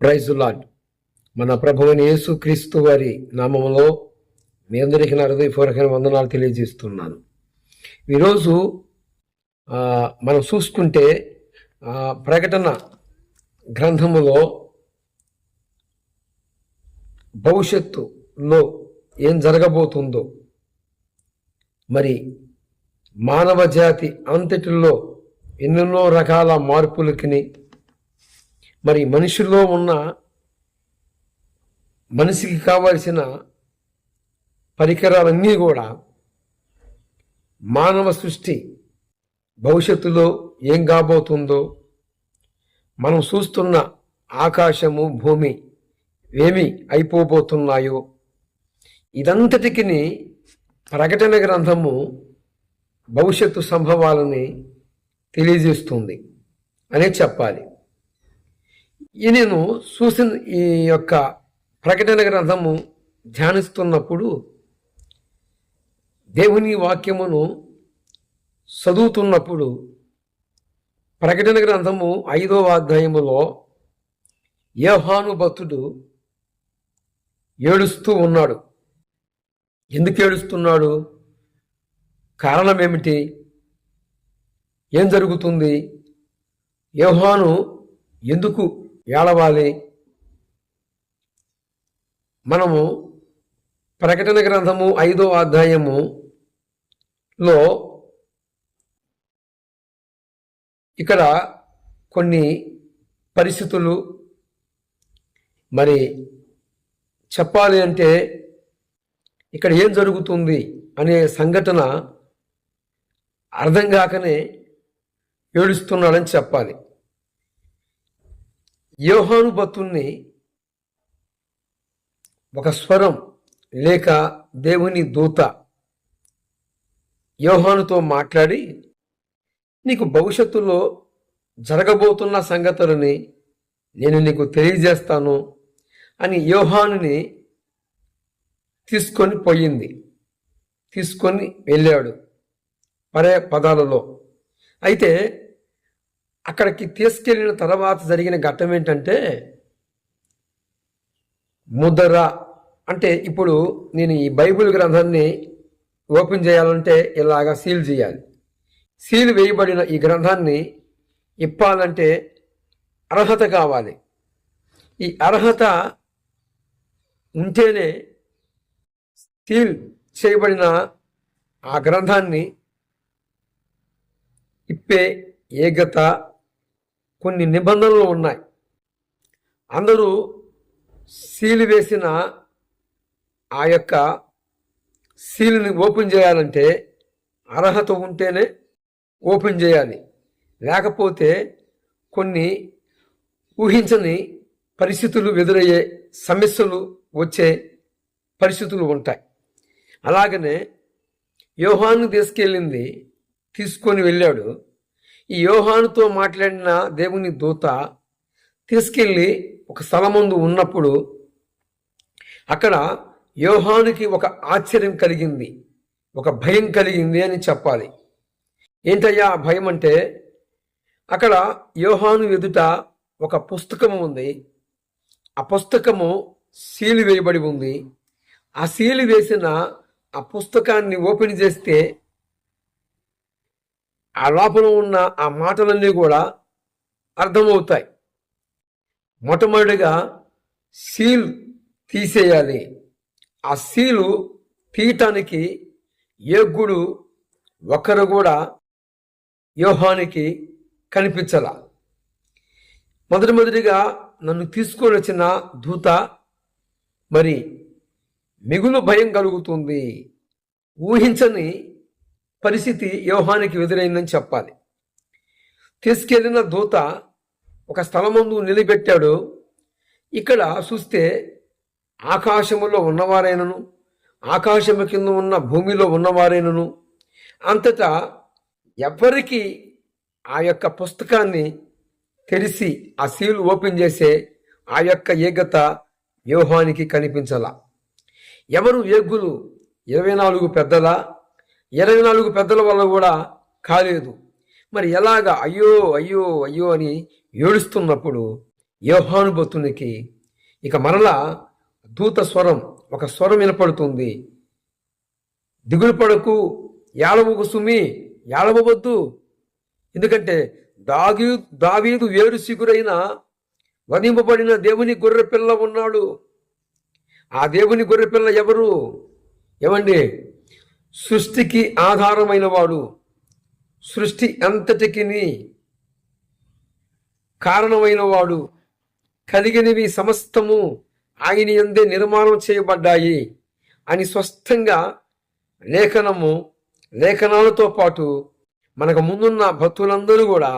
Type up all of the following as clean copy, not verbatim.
Praise the lord. మన ప్రభువైన యేసు క్రీస్తు వారి నామములో మీ అందరికీ నా హృదయపూర్వకమైన వందనాలు తెలియజేస్తున్నాను. ఈరోజు మనం చూసుకుంటే ప్రకటన గ్రంథములో భవిష్యత్తులో ఏం జరగబోతుందో, మరి మానవ జాతి అంతటిలో ఎన్నెన్నో రకాల మార్పులకి, మరి మనిషిలో ఉన్న మనిషికి కావాల్సిన పరికరాలన్నీ కూడా మానవ సృష్టి భవిష్యత్తులో ఏం కాబోతుందో, మనం చూస్తున్న ఆకాశము భూమి ఏమి అయిపోబోతున్నాయో, ఇదంతటికి ప్రకటన గ్రంథము భవిష్యత్తు సంభవాలని తెలియజేస్తుంది అనే చెప్పాలి. నేను చూసిన ఈ యొక్క ప్రకటన గ్రంథము ధ్యానిస్తున్నప్పుడు దేవుని వాక్యమును చదువుతున్నప్పుడు ప్రకటన గ్రంథము 5వ అధ్యాయములో యోహాను భక్తుడు ఏడుస్తూ ఉన్నాడు. ఎందుకు ఏడుస్తున్నాడు? కారణం ఏమిటి? ఏం జరుగుతుంది? యోహాను ఎందుకు ఏడవాలి? మనము ప్రకటన గ్రంథము 5వ అధ్యాయములో ఇక్కడ కొన్ని పరిస్థితులు, మరి చెప్పాలి అంటే ఇక్కడ ఏం జరుగుతుంది అనే సంఘటన అర్థం కాకనే ఏడుస్తున్నాడని చెప్పాలి. యోహాను భక్తుణ్ణి ఒక స్వరం లేక దేవుని దూత యోహానుతో మాట్లాడి, నీకు భవిష్యత్తులో జరగబోతున్న సంగతులని నేను నీకు తెలియజేస్తాను అని యోహానుని తీసుకొని వెళ్ళాడు పదాలలో. అయితే అక్కడికి తీసుకెళ్ళిన తర్వాత జరిగిన ఘట్టం ఏంటంటే, ముద్ర అంటే ఇప్పుడు నేను ఈ బైబిల్ గ్రంథాన్ని ఓపెన్ చేయాలంటే ఇలాగా సీల్ చేయాలి. సీల్ వేయబడిన ఈ గ్రంథాన్ని ఇప్పాలంటే అర్హత కావాలి. ఈ అర్హత ఉంటేనే సీల్ చేయబడిన ఆ గ్రంథాన్ని ఇప్పే ఏగత కొన్ని నిబంధనలు ఉన్నాయి. అందరూ సీలు వేసిన ఆ యొక్క సీలుని ఓపెన్ చేయాలంటే అర్హత ఉంటేనే ఓపెన్ చేయాలి. లేకపోతే కొన్ని ఊహించని పరిస్థితులు ఎదురయ్యే సమస్యలు వచ్చే పరిస్థితులు ఉంటాయి. అలాగనే యోహాను తీసుకొని వెళ్ళాడు. ఈ యోహానుతో మాట్లాడిన దేవుని దూత తీసుకెళ్ళి ఒక స్థలం ముందు ఉన్నప్పుడు అక్కడ యోహానుకి ఒక ఆశ్చర్యం కలిగింది, ఒక భయం కలిగింది అని చెప్పాలి. ఏంటయ్యా ఆ భయం అంటే, అక్కడ యోహాను ఎదుట ఒక పుస్తకము ఉంది. ఆ పుస్తకము సీలు వేయబడి ఉంది. ఆ సీలు వేసిన ఆ పుస్తకాన్ని ఓపెన్ చేస్తే ఆ లోపల ఉన్న ఆ మాటలన్నీ కూడా అర్థమవుతాయి. మొట్టమొదటిగా సీల్ తీసేయాలి. ఆ సీలు తీయటానికి యోగ్యుడు ఒకరు కూడా యోహానికి కనిపించాల. మొదటిగా నన్ను తీసుకొని వచ్చిన దూత మరి మిగులు భయం కలుగుతుంది. ఊహించని పరిస్థితి యోహానికి ఎదురైందని చెప్పాలి. తీసుకెళ్లిన దూత ఒక స్థలం ముందు నిలబెట్టాడు. ఇక్కడ చూస్తే ఆకాశములో ఉన్నవారైనను, ఆకాశము కింద ఉన్న భూమిలో ఉన్నవారైనను అంతటా ఎవరికి ఆ యొక్క పుస్తకాన్ని తెరిచి ఆ సీలు ఓపెన్ చేసే ఆ యొక్క ఏగత యోహానికి కనిపించాల. ఎవరు యోగ్యులు? 24 పెద్దల 24 పెద్దల వల్ల కూడా కాలేదు. మరి ఎలాగా అయ్యో అయ్యో అయ్యో అని ఏడుస్తున్నప్పుడు యోహాను భక్తునికి ఇక మరలా దూత స్వరం, ఒక స్వరం వినపడుతుంది. దిగులు పడకు, ఏడవకు సుమి, ఏడవవద్దు. ఎందుకంటే దావీదు వేరు సిగురైన వధింపబడిన దేవుని గొర్రెపిల్ల ఉన్నాడు. ఆ దేవుని గొర్రెపిల్ల ఎవరు? ఏమండి? సృష్టికి ఆధారమైన వాడు, సృష్టి అంతటికి కారణమైన వాడు, కలిగినవి సమస్తము ఆయన యందే నిర్మాణం చేయబడ్డాయి అని స్పష్టంగా లేఖనాలతో పాటు మనకు ముందున్న భక్తులందరూ కూడా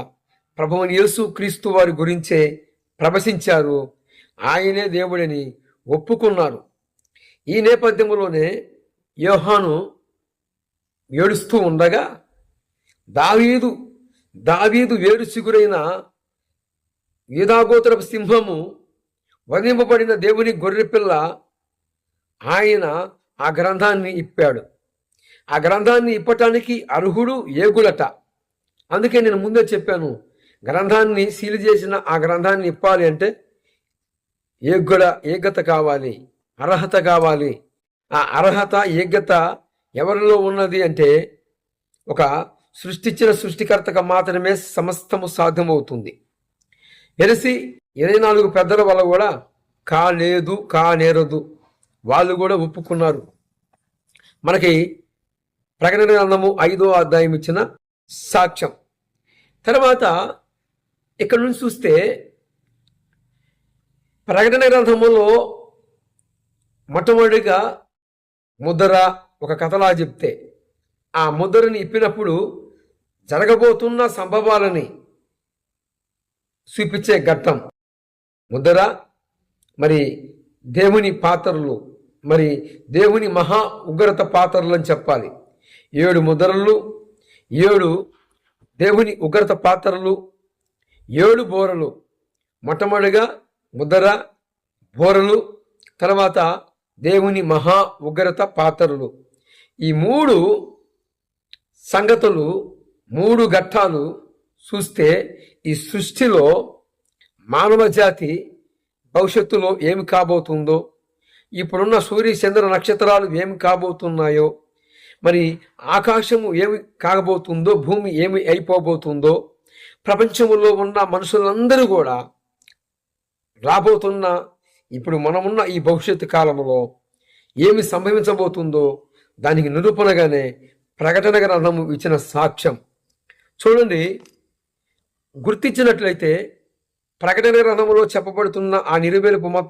ప్రభువుని యేసు క్రీస్తు వారి గురించే ప్రవశించారు. ఆయనే దేవుడని ఒప్పుకున్నారు. ఈ నేపథ్యంలోనే యోహాను ఏడుస్తూ ఉండగా దావీదు వేరు సిగురైన యూదాగోత్రపు సింహము, వధింపబడిన దేవుని గొర్రెపిల్ల, ఆయన ఆ గ్రంథాన్ని ఇప్పాడు. ఆ గ్రంథాన్ని ఇప్పటానికి అర్హుడు ఏగులట. అందుకే నేను ముందే చెప్పాను, గ్రంథాన్ని సీలు చేసిన ఆ గ్రంథాన్ని ఇప్పాలి అంటే ఏగత కావాలి, అర్హత కావాలి. ఆ అర్హత ఏగత ఎవరిలో ఉన్నది అంటే ఒక సృష్టించిన సృష్టికర్తకు మాత్రమే సమస్తము సాధ్యమవుతుంది. ఎలిసి 24 పెద్దల వల్ల కూడా కానేరదు, వాళ్ళు కూడా ఒప్పుకున్నారు. మనకి ప్రకటన గ్రంథము 5వ అధ్యాయం ఇచ్చిన సాక్ష్యం. తర్వాత ఇక్కడ నుంచి చూస్తే ప్రకటన గ్రంథములో మొట్టమొదటిగా ముద్ర ఒక కథలా చెప్తే, ఆ ముద్రని ఇప్పినప్పుడు జరగబోతున్న సంభవాలని చూపించే ఘట్టం ముద్ర. మరి దేవుని పాత్రలు, మరి దేవుని మహా ఉగ్రత పాత్రలు అని చెప్పాలి. 7 ముద్రలు, 7 దేవుని ఉగ్రత పాత్రలు, 7 బోరలు. మొట్టమొదటిగా ముద్ర, బోరలు, తర్వాత దేవుని మహా ఉగ్రత పాత్రలు. ఈ 3 సంగతులు, 3 ఘట్టాలు చూస్తే ఈ సృష్టిలో మానవ జాతి భవిష్యత్తులో ఏమి కాబోతుందో, ఇప్పుడున్న సూర్య చంద్ర నక్షత్రాలు ఏమి కాబోతున్నాయో, మరి ఆకాశము ఏమి కాగబోతుందో, భూమి ఏమి అయిపోబోతుందో, ప్రపంచంలో ఉన్న మనుషులందరూ కూడా రాబోతున్న ఇప్పుడు మనమున్న ఈ భవిష్యత్తు కాలంలో ఏమి సంభవించబోతుందో దానికి నిరూపణగానే ప్రకటన గ్రంథము ఇచ్చిన సాక్ష్యం. చూడండి, గుర్తించినట్లయితే ప్రకటన గ్రంథములో చెప్పబడుతున్న ఆ నిరువెలుపు